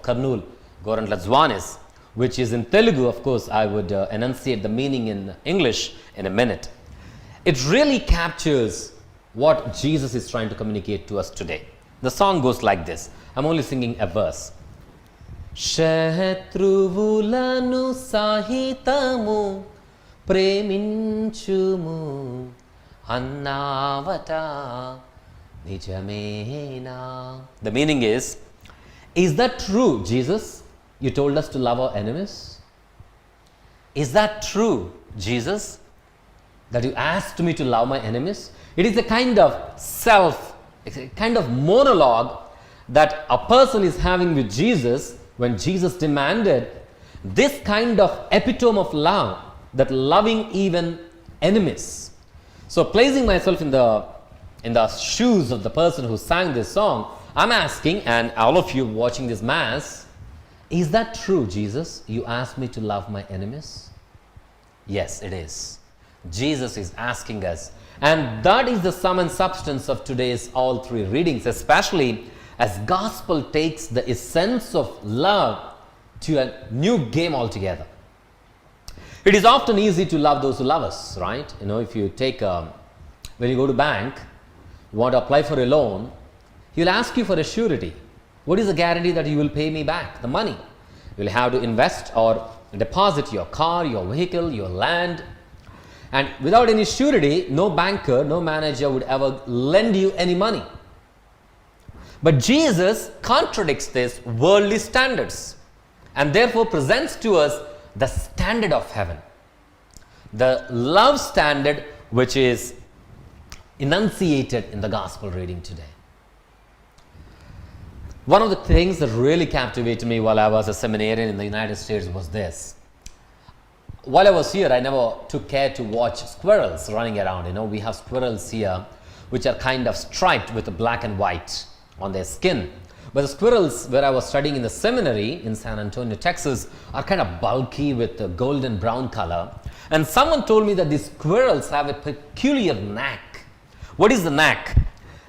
Karnool Gorantla Zwanis, which is in Telugu. Of course, I would enunciate the meaning in English in a minute. It really captures what Jesus is trying to communicate to us today. The song goes like this. I'm only singing a verse. శత్రువులను సహితము ప్రేమించుము అన్నావట నిజమేనా. The meaning is that true, Jesus? You told us to love our enemies? Is that true, Jesus? That you asked me to love my enemies? It is a kind of monologue that a person is having with Jesus when Jesus demanded this kind of epitome of love, that loving even enemies. So placing myself in the shoes of the person who sang this song, I'm asking, and all of you watching this mass, is that true, Jesus? You asked me to love my enemies? Yes, it is. Jesus is asking us, and that is the sum and substance of today's all three readings, especially as gospel takes the essence of love to a new game altogether. It is often easy to love those who love us, right? You know, if you take, when you go to bank, you want to apply for a loan, he'll ask you for a surety. What is the guarantee that you will pay me back the money? You'll have to invest or deposit your car, your vehicle, your land. And without any surety, no banker, no manager would ever lend you any money. But Jesus contradicts these worldly standards and therefore presents to us the standard of heaven, the love standard which is enunciated in the gospel reading today. One of the things that really captivated me while I was a seminarian in the United States was this. While I was here, I never took care to watch squirrels running around. You know, we have squirrels here which are kind of striped with black and white on their skin. But the squirrels where I was studying in the seminary in San Antonio, Texas, are kind of bulky with a golden brown color. And someone told me that these squirrels have a peculiar knack. What is the knack?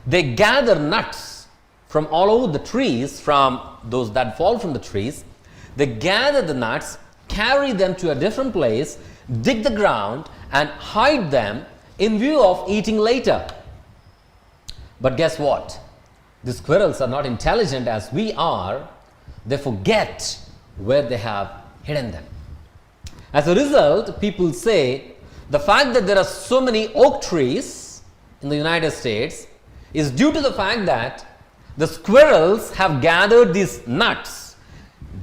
They gather nuts from all over the trees, from those that fall from the trees. They gather the nuts, carry them to a different place, dig the ground and hide them in view of eating later. But guess what? The squirrels are not intelligent as we are. They forget where they have hidden them. As a result, people say the fact that there are so many oak trees in the United States is due to the fact that the squirrels have gathered these nuts,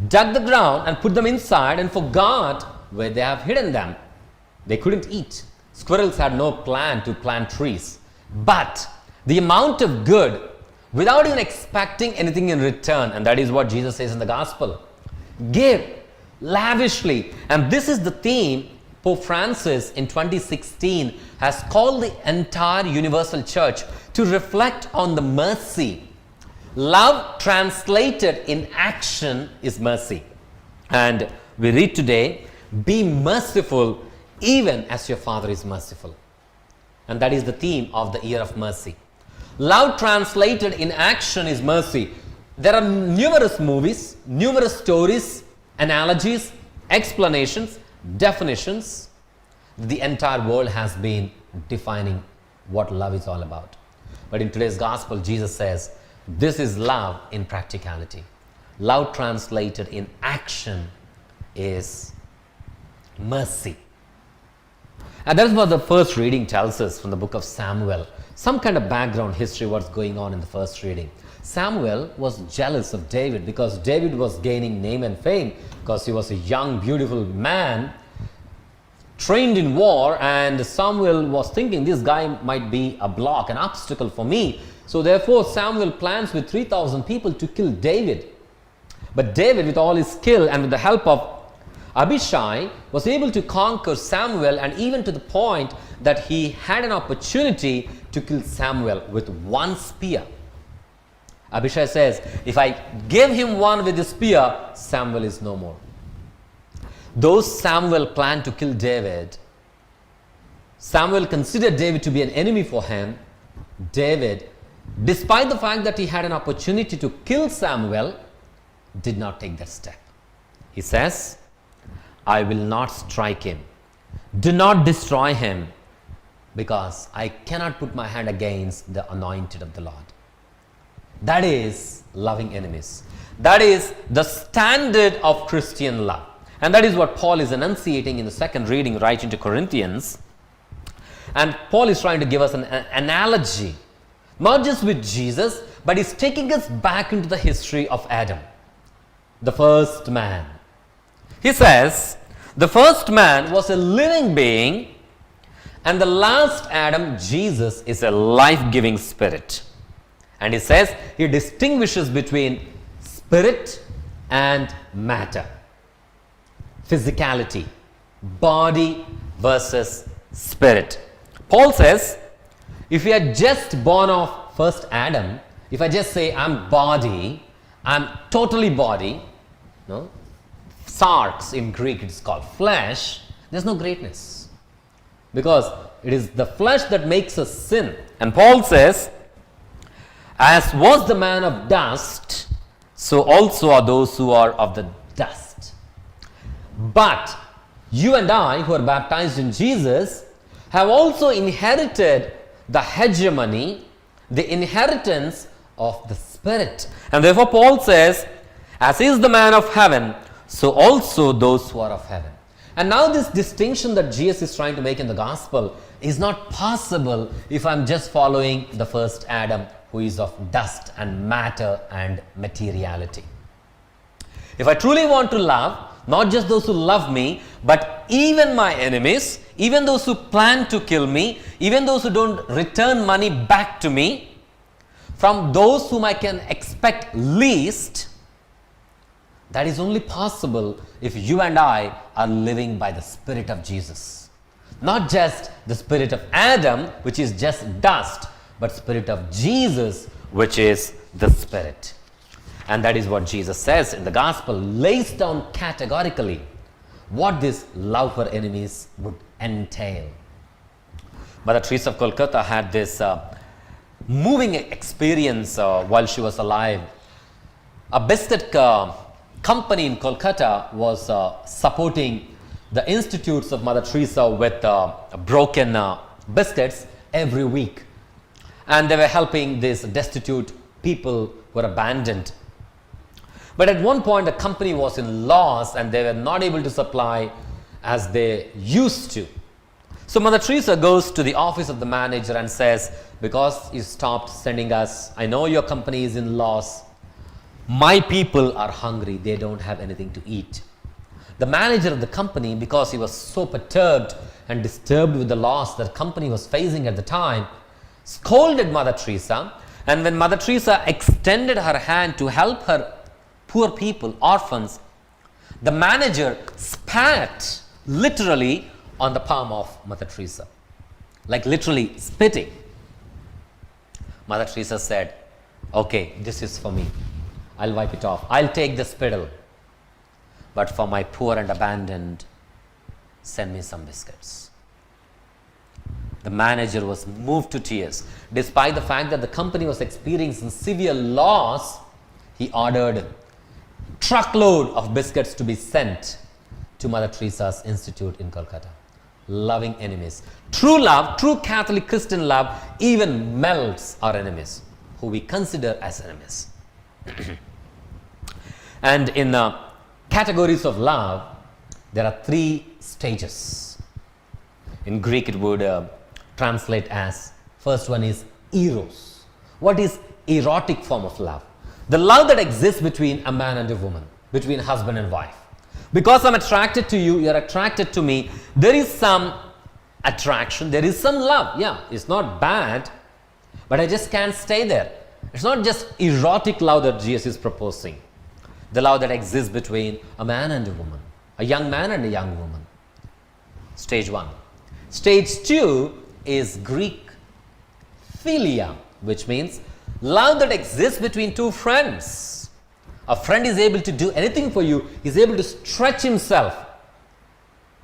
dug the ground and put them inside and forgot where they have hidden them. They couldn't eat. Squirrels had no plan to plant trees. But the amount of good, without even expecting anything in return, and that is what Jesus says in the gospel. Give lavishly. And this is the theme Pope Francis in 2016 has called the entire universal church to reflect on the mercy. Love translated in action is mercy. And we read today, be merciful even as your Father is merciful. And that is the theme of the year of mercy. Love translated in action is mercy. There are numerous movies, numerous stories, analogies, explanations, definitions. The entire world has been defining what love is all about. But in today's gospel, Jesus says, this is love in practicality. Love translated in action is mercy. And that is what the first reading tells us from the book of Samuel. Some kind of background history, what's going on in the first reading. Samuel was jealous of David because David was gaining name and fame because he was a young, beautiful man trained in war, and Samuel was thinking this guy might be a block, an obstacle for me. So therefore Samuel plans with 3,000 people to kill David. But David, with all his skill and with the help of Abishai, was able to conquer Samuel, and even to the point that he had an opportunity to kill Samuel with one spear. Abishai says, if I give him one with the spear, Samuel is no more. Though Samuel planned to kill David, Samuel considered David to be an enemy for him. David, despite the fact that he had an opportunity to kill Samuel, did not take that step. He says, I will not strike him. Do not destroy him, because I cannot put my hand against the anointed of the Lord. That is loving enemies. That is the standard of Christian love. And that is what Paul is enunciating in the second reading right into Corinthians. And Paul is trying to give us an analogy, not just with Jesus, but he's taking us back into the history of Adam, the first man. He says, the first man was a living being, and the last Adam, Jesus, is a life-giving spirit. And he says he distinguishes between spirit and matter, physicality, body versus spirit. Paul says, if you are just born of first Adam, if I just say I'm body, I'm totally body, no? Sarx in Greek it's called flesh, there's no greatness. Because it is the flesh that makes us sin. And Paul says, as was the man of dust, so also are those who are of the dust. But you and I, who are baptized in Jesus, have also inherited the hegemony, the inheritance of the Spirit. And therefore Paul says, as is the man of heaven, so also those who are of heaven. And now this distinction that Jesus is trying to make in the gospel is not possible if I'm just following the first Adam, who is of dust and matter and materiality. If I truly want to love, not just those who love me, but even my enemies, even those who plan to kill me, even those who don't return money back to me, from those whom I can expect least, that is only possible if you and I are living by the Spirit of Jesus. Not just the spirit of Adam, which is just dust, but Spirit of Jesus, which is the Spirit. And that is what Jesus says in the gospel, lays down categorically what this love for enemies would entail. Mother Teresa of Calcutta had this moving experience while she was alive. A biscuit company in Kolkata was supporting the institutes of Mother Teresa with broken biscuits every week. And they were helping these destitute people who were abandoned. But at one point the company was in loss and they were not able to supply as they used to. So Mother Teresa goes to the office of the manager and says, because you stopped sending us, I know your company is in loss. My people are hungry, they don't have anything to eat. The manager of the company, because he was so perturbed and disturbed with the loss that the company was facing at the time, scolded Mother Teresa. And when Mother Teresa extended her hand to help her poor people, orphans, the manager spat literally on the palm of Mother Teresa, like literally spitting. Mother Teresa said, okay, this is for me. I'll wipe it off. I'll take the spittle. But for my poor and abandoned, send me some biscuits. The manager was moved to tears. Despite the fact that the company was experiencing severe loss, he ordered truckload of biscuits to be sent to Mother Teresa's institute in Kolkata. Loving enemies. True love, true Catholic Christian love even melts our enemies, who we consider as enemies. And in categories of love, there are 3 stages. In Greek it would translate as, first one is eros. What is erotic form of love? The love that exists between a man and a woman, between husband and wife. Because I'm attracted to you, you're attracted to me, there is some attraction, there is some love. Yeah, it's not bad, but I just can't stay there. It's not just erotic love that Jesus is proposing. The love that exists between a man and a woman, a young man and a young woman. Stage 1. Stage 2 is Greek philia, which means love that exists between 2 friends. A friend is able to do anything for you, is able to stretch himself.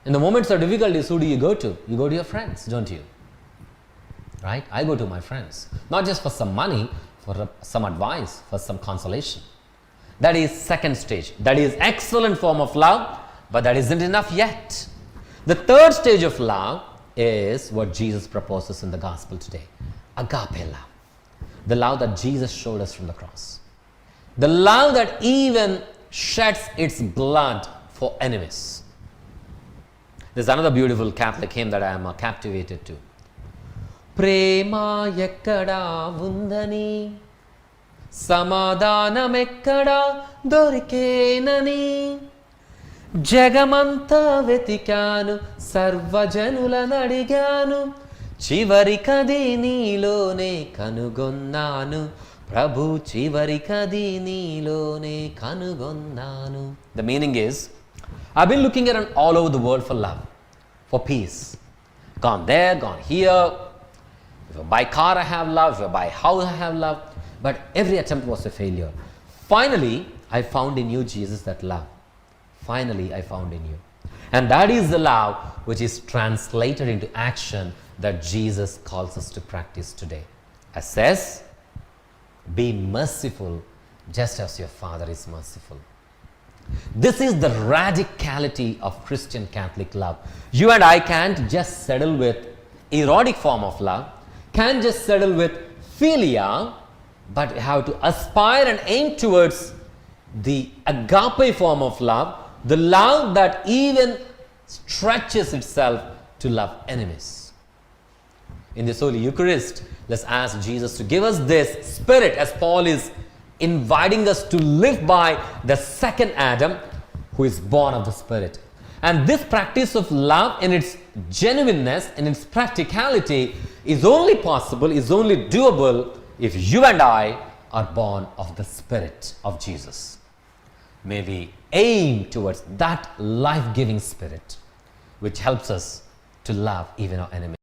In the moments of difficulties, who do you go to? You go to your friends, don't you? Right? I go to my friends. Not just for some money, for some advice, for some consolation. That is second stage. That is excellent form of love, but that isn't enough yet. The third stage of love is what Jesus proposes in the gospel today. Agape love. The love that Jesus showed us from the cross. The love that even sheds its blood for enemies. There's another beautiful Catholic hymn that I am captivated to. Prema ekkada undani సమాధానం ఎక్కడ దొరికేనని జగమంతా వెతికాను సర్వజనులను అడిగాను చివరికది నీలోనే కనుగొన్నాను ప్రభు చివరికది నీలోనే కనుగొన్నాను. The meaning is, I've been looking around all over the world for love, for peace. Gone there, gone here. If I buy car, I have love. If I buy house, I have love. But every attempt was a failure. Finally, I found in you, Jesus, that love. Finally, I found in you. And that is the love which is translated into action that Jesus calls us to practice today. It says, be merciful just as your Father is merciful. This is the radicality of Christian Catholic love. You and I can't just settle with erotic form of love, can't just settle with philia, but have to aspire and aim towards the agape form of love, the love that even stretches itself to love enemies. In this Holy Eucharist, let's ask Jesus to give us this spirit, as Paul is inviting us to live by the second Adam who is born of the Spirit. And this practice of love in its genuineness, in its practicality, is only possible, is only doable if you and I are born of the Spirit of Jesus. May we aim towards that life-giving Spirit which helps us to love even our enemies.